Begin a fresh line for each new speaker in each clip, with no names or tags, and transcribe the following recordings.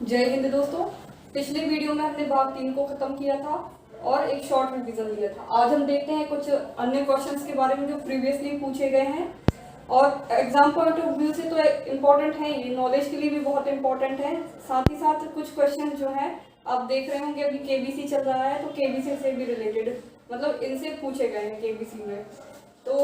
जय हिंद दोस्तों। पिछले वीडियो में हमने भाग 3 को खत्म किया था और एक शॉर्ट रिवीजन लिया था। आज हम देखते हैं कुछ अन्य क्वेश्चंस के बारे में जो प्रीवियसली पूछे गए हैं और एग्जाम पॉइंट ऑफ व्यू से तो इम्पोर्टेंट है, ये नॉलेज के लिए भी बहुत इम्पोर्टेंट है। साथ ही साथ कुछ क्वेश्चन जो है आप देख रहे होंगे, अभी केबीसी चल रहा है तो केबीसी से भी रिलेटेड मतलब इनसे पूछे गए हैं केबीसी में। तो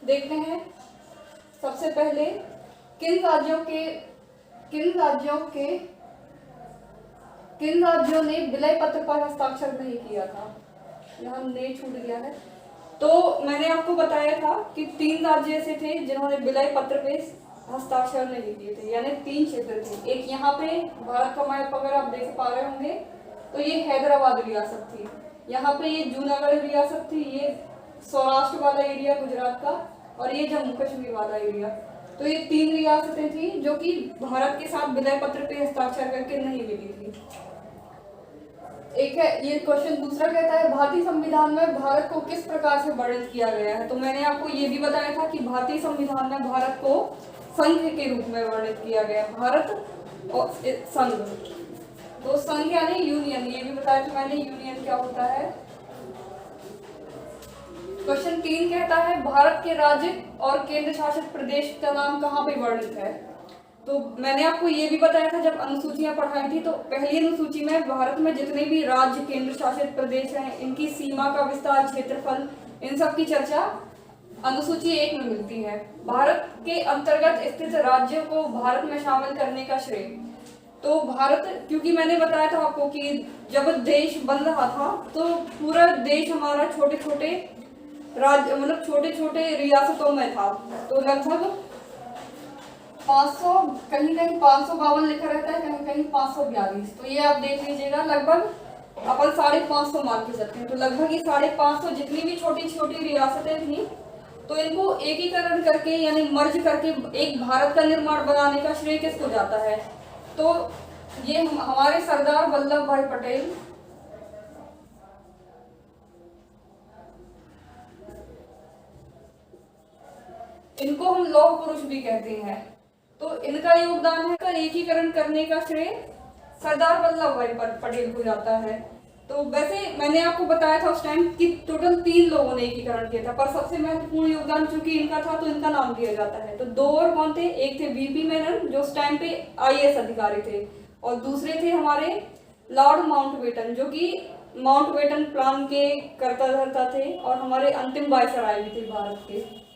देखते हैं सबसे पहले किन राज्यों ने विलय पत्र पर हस्ताक्षर नहीं किया था। यहाँ ने छूट गया है। तो मैंने आपको बताया था कि 3 राज्य ऐसे थे जिन्होंने विलय पत्र पे हस्ताक्षर नहीं किए थे, यानी 3 क्षेत्र थे। एक यहाँ पे भारत का मैप अगर आप देख पा रहे होंगे तो ये हैदराबाद रियासत थी, यहाँ पे ये जूनागढ़ रियासत थी, ये सौराष्ट्र वाला एरिया गुजरात का, और ये जम्मू कश्मीर वाला एरिया। तो ये 3 रियासतें थी जो कि भारत के साथ विलय पत्र पे हस्ताक्षर करके नहीं मिली थी। एक है ये क्वेश्चन। दूसरा कहता है भारतीय संविधान में भारत को किस प्रकार से वर्णित किया गया है। तो मैंने आपको ये भी बताया था कि भारतीय संविधान में भारत को संघ के रूप में वर्णित किया गया, भारत और संघ। तो संघ यानी यूनियन, ये भी बताया था मैंने यूनियन क्या होता है। क्वेश्चन 3 कहता है भारत के राज्य और केंद्र शासित प्रदेश का नाम कहाँ पे वर्णित है। तो मैंने आपको ये भी बताया था जब अनुसूचियां पढ़ाई थी, तो पहली अनुसूची में भारत में जितने भी राज्य केंद्र शासित प्रदेश हैं, इनकी सीमा का विस्तार, क्षेत्रफल, इन सब की चर्चा अनुसूची 1 में मिलती है। भारत के अंतर्गत स्थित राज्यों को भारत में शामिल करने का श्रेय। तो भारत, क्योंकि मैंने बताया था आपको कि जब देश बन रहा था तो पूरा देश हमारा छोटे छोटे राज्य मतलब छोटे छोटे रियासतों में था। तो लगभग 500, कहीं कहीं 552 लिखा रहता है, कहीं कहीं 542। तो ये आप देख लीजिएगा, लगभग अपन 550 मान के चलते हैं। तो लगभग ये 550 जितनी भी छोटी छोटी रियासतें थी, तो इनको एकीकरण करके यानी मर्ज करके एक भारत का निर्माण बनाने का श्रेय किसको जाता है। तो ये हमारे सरदार वल्लभ भाई पटेल, इनको हम लौह पुरुष भी कहते हैं। तो इनका योगदान है, का एकीकरण करने का श्रेय सरदार वल्लभ भाई पटेल को जाता है। तो वैसे मैंने आपको बताया था उस टाइम कि टोटल 3 लोगों ने एकीकरण किया था, पर सबसे महत्वपूर्ण योगदान चूंकि इनका था तो इनका नाम दिया जाता है। तो 2 और कौन थे, एक थे वीपी मेनन जो उस टाइम पे IAS अधिकारी थे, और दूसरे थे हमारे लॉर्ड माउंटबेटन जो कि माउंटबेटन प्लान के कर्ता धर्ता थे और हमारे अंतिम वायसराय भी थे भारत के।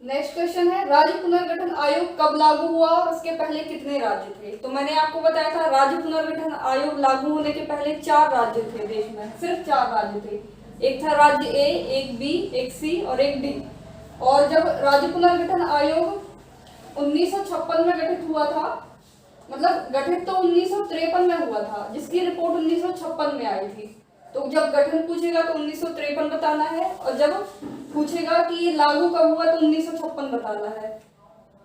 नेक्स्ट क्वेश्चन है राज्य पुनर्गठन आयोग कब लागू हुआ और उसके पहले कितने राज्य थे। तो मैंने आपको बताया था राज्य पुनर्गठन आयोग लागू होने के पहले 4 राज्य थे देश में, सिर्फ 4 राज्य थे। एक था राज्य A, एक B, एक C और एक D। और जब राज्य पुनर्गठन आयोग 1956 में गठित हुआ था, मतलब गठित तो 1953 में हुआ था, जिसकी रिपोर्ट 1956 में आई थी। तो जब गठन पूछेगा तो 1953 बताना है, और जब पूछेगा कि ये लागू कब हुआ तो 1956 बताना है।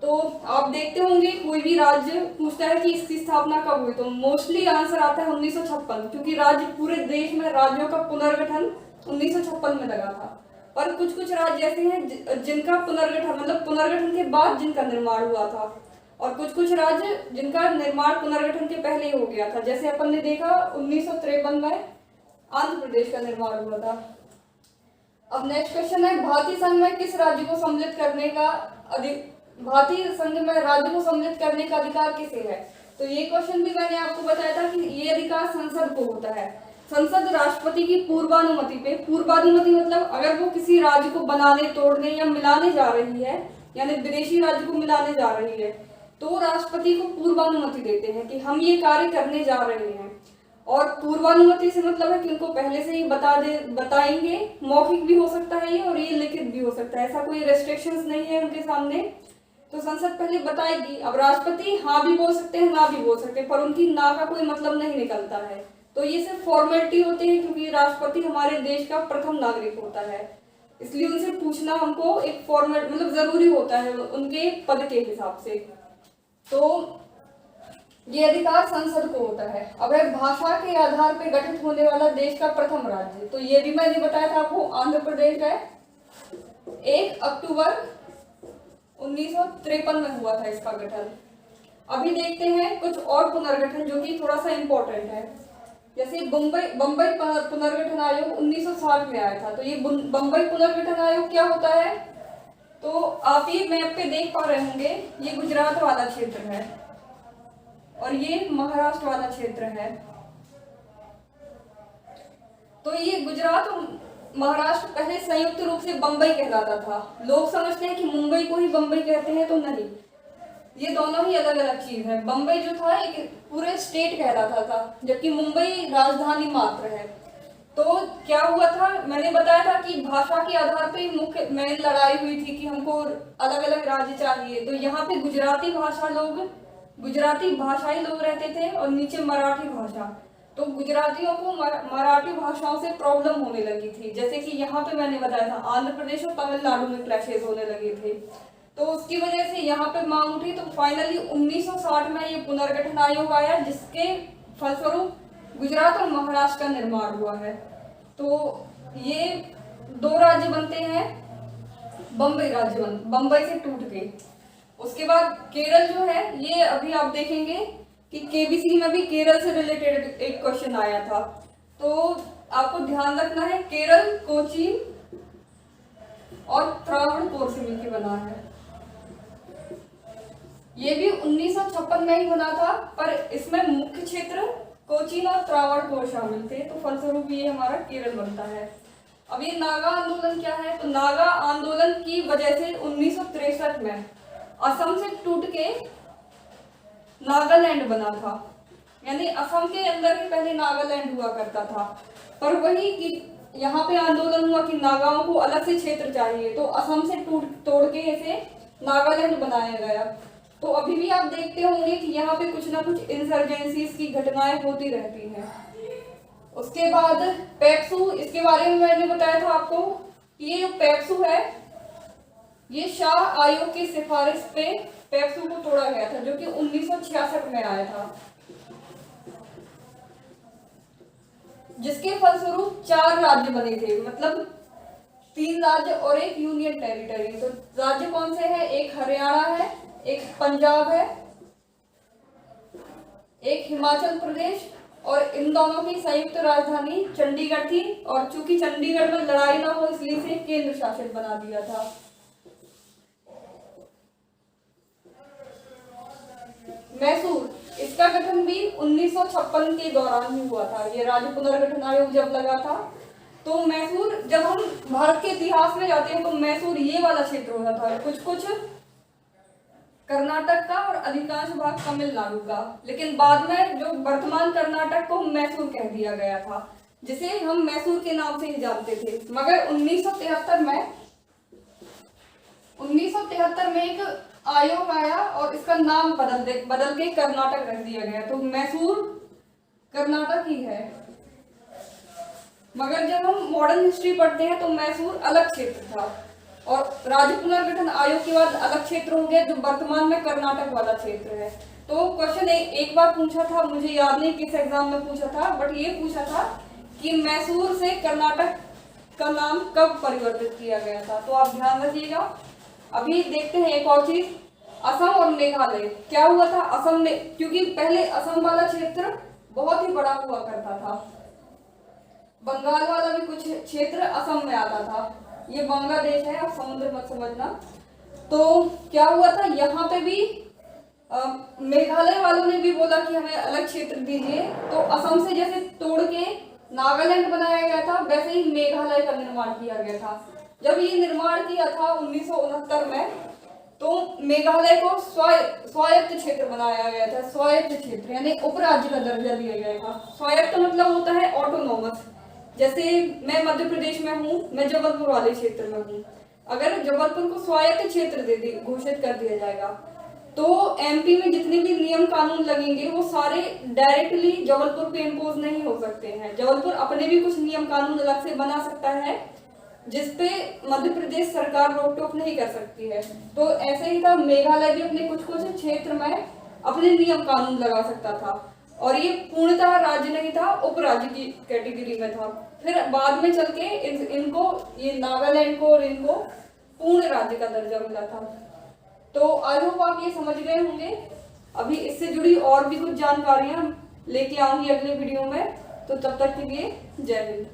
तो आप देखते होंगे कोई भी राज्य पूछता है कि इसकी स्थापना कब हुई, तो मोस्टली आंसर आता है 1956, क्योंकि राज्य पूरे देश में राज्यों का पुनर्गठन 1956 में लगा था। और कुछ कुछ राज्य ऐसे हैं जिनका पुनर्गठन मतलब पुनर्गठन के बाद जिनका निर्माण हुआ था, और कुछ कुछ राज्य जिनका निर्माण पुनर्गठन के पहले ही हो गया था। जैसे अपन ने देखा 1953 में आंध्र प्रदेश का निर्माण हुआ था। अब नेक्स्ट क्वेश्चन है भारतीय संघ में किस राज्य को सम्मिलित करने का भारतीय संघ में राज्य को सम्मिलित करने का अधिकार किसे है। तो ये क्वेश्चन भी मैंने आपको बताया था कि ये अधिकार संसद को होता है। संसद राष्ट्रपति की पूर्वानुमति पे, पूर्वानुमति मतलब अगर वो किसी राज्य को बनाने, तोड़ने या मिलाने जा रही है, यानी विदेशी राज्य को मिलाने जा रही है, तो राष्ट्रपति को पूर्वानुमति देते हैं कि हम ये कार्य करने जा रहे हैं। और पूर्वानुमति से मतलब है कि उनको पहले से ही बताएंगे, मौखिक भी हो सकता है ये और ये लिखित भी हो सकता है, ऐसा कोई रेस्ट्रिक्शंस नहीं है उनके सामने। तो संसद पहले बताएगी। अब राष्ट्रपति हाँ भी बोल सकते हैं, ना भी बोल सकते हैं, पर उनकी ना का कोई मतलब नहीं निकलता है। तो ये सिर्फ फॉर्मेलिटी होती है, क्योंकि राष्ट्रपति हमारे देश का प्रथम नागरिक होता है, इसलिए उनसे पूछना हमको एक फॉर्मेट मतलब जरूरी होता है उनके पद के हिसाब से। तो ये अधिकार संसद को होता है। अब है भाषा के आधार पर गठित होने वाला देश का प्रथम राज्य। तो ये भी मैंने बताया था आपको, आंध्र प्रदेश है। 1 अक्टूबर 1953 में हुआ था इसका गठन। अभी देखते हैं कुछ और पुनर्गठन जो कि थोड़ा सा इम्पोर्टेंट है। जैसे बम्बई पुनर्गठन आयोग 1960 में आया था। तो ये बम्बई पुनर्गठन आयोग क्या होता है, तो आप ये मैप पे देख पा रहे होंगे, ये गुजरात वाला क्षेत्र है और ये महाराष्ट्र वाला क्षेत्र है। तो ये गुजरात और महाराष्ट्र पहले संयुक्त रूप से बम्बई कहलाता था। लोग समझते हैं कि मुंबई को ही बम्बई कहते हैं, तो नहीं, ये दोनों ही अलग अलग चीज है। बम्बई जो था एक पूरे स्टेट कहलाता था, जबकि मुंबई राजधानी मात्र है। तो क्या हुआ था, मैंने बताया था कि भाषा के आधार पे मुख्य मेन लड़ाई हुई थी कि हमको अलग अलग राज्य चाहिए। तो यहाँ पे गुजराती भाषाई लोग रहते थे और नीचे मराठी भाषा। तो गुजरातियों को मराठी भाषाओं से प्रॉब्लम होने लगी थी। जैसे कि यहाँ पे मैंने बताया था आंध्र प्रदेश और तमिलनाडु में क्लैशेस होने लगे थे। तो उसकी वजह से यहाँ पे मांग उठी। तो फाइनली 1960 में ये पुनर्गठन आयोग आया, जिसके फलस्वरूप गुजरात और महाराष्ट्र का निर्माण हुआ है। तो ये दो राज्य बनते हैं, बम्बई से टूट के। उसके बाद केरल जो है, ये अभी आप देखेंगे कि केबीसी में भी केरल से रिलेटेड एक क्वेश्चन आया था। तो आपको ध्यान रखना है, केरल कोचीन और त्रावणकोर से मिलकर बना है। ये भी 1956 में ही बना था, पर इसमें मुख्य क्षेत्र कोचीन और त्रावणकोर शामिल थे। तो फलस्वरूप ये हमारा केरल बनता है। अब ये नागा आंदोलन क्या है, तो नागा आंदोलन की वजह से 1963 में असम से टूट के नागालैंड बना था। यानी असम के अंदर ही पहले नागालैंड हुआ करता था, पर वही कि यहाँ पे आंदोलन हुआ कि नागाओं को अलग से क्षेत्र चाहिए, तो असम से तोड़ के इसे नागालैंड बनाया गया। तो अभी भी आप देखते होंगे कि यहाँ पे कुछ ना कुछ इंसर्जेंसीज की घटनाएं होती रहती हैं। उसके बाद पेप्सू, इसके बारे में मैंने बताया था आपको कि ये जो पेप्सू है, ये शाह आयोग की सिफारिश पे पेप्सू को तोड़ा गया था, जो कि 1966 में आया था, जिसके फलस्वरूप 4 राज्य बने थे। मतलब 3 राज्य और एक यूनियन टेरिटरी। तो राज्य कौन से हैं, एक हरियाणा है, एक पंजाब है, एक हिमाचल प्रदेश, और इन दोनों की संयुक्त राजधानी चंडीगढ़ थी। और चूंकि चंडीगढ़ में लड़ाई ना हो, इसलिए इसे केंद्र शासित बना दिया था। मैसूर, इसका गठन भी 1956 के दौरान ही हुआ था। ये राज्य पुनर्गठन आयोग जब लगा था, तो मैसूर, जब हम भारत के इतिहास में जाते हैं तो मैसूर ये वाला क्षेत्र होता था, कुछ कर्नाटक का और अधिकांश भाग तमिलनाडु का। लेकिन बाद में जो वर्तमान कर्नाटक को मैसूर कह दिया गया था, जिसे हम मैसूर के नाम से ही जानते थे। मगर 1973 में एक आयोग आया और इसका नाम बदल के कर्नाटक रख दिया गया। तो मैसूर कर्नाटक ही है। मगर जब हम मॉडर्न हिस्ट्री पढ़ते हैं तो मैसूर अलग क्षेत्र था और राज्य पुनर्गठन आयोग के बाद अलग क्षेत्र हो गया, जो वर्तमान में कर्नाटक वाला क्षेत्र है। तो क्वेश्चन एक बार पूछा था, मुझे याद नहीं किस एग्जाम में पूछा था, बट ये पूछा था कि मैसूर से कर्नाटक का नाम कब परिवर्तित किया गया था। तो आप ध्यान रखिएगा। अभी देखते हैं एक और चीज, असम और मेघालय। क्या हुआ था असम में, क्योंकि पहले असम वाला क्षेत्र बहुत ही बड़ा हुआ करता था, बंगाल वाला भी कुछ क्षेत्र असम में आता था। ये बांग्लादेश है, आप समुद्र मत समझना। तो क्या हुआ था, यहाँ पे भी मेघालय वालों ने भी बोला कि हमें अलग क्षेत्र दीजिए। तो असम से जैसे तोड़ के नागालैंड बनाया गया था, वैसे ही मेघालय का निर्माण किया गया था। जब ये निर्माण किया था 1969 में, तो मेघालय को स्वायत्त क्षेत्र बनाया गया था। स्वायत्त क्षेत्र यानी उपराज्य का दर्जा दिया गया था। स्वायत्त मतलब होता है ऑटोनोमस। जैसे मैं मध्य प्रदेश में हूँ, मैं जबलपुर वाले क्षेत्र में हूँ, अगर जबलपुर को स्वायत्त क्षेत्र घोषित कर दिया जाएगा, तो एमपी में जितने भी नियम कानून लगेंगे वो सारे डायरेक्टली जबलपुर पे इम्पोज नहीं हो सकते हैं। जबलपुर अपने भी कुछ नियम कानून अलग से बना सकता है, जिसपे मध्य प्रदेश सरकार रोक टोक नहीं कर सकती है। तो ऐसे ही था, मेघालय भी अपने कुछ क्षेत्र में अपने नियम कानून लगा सकता था, और ये पूर्णतः राज्य नहीं था, उपराज्य की कैटेगरी में था। फिर बाद में चल के इनको, ये नागालैंड को और इनको पूर्ण राज्य का दर्जा मिला था। तो आई होप आप ये समझ गए होंगे। अभी इससे जुड़ी और भी कुछ जानकारियां लेके आऊंगी अगले वीडियो में, तो तब तक के लिए जय हिंद।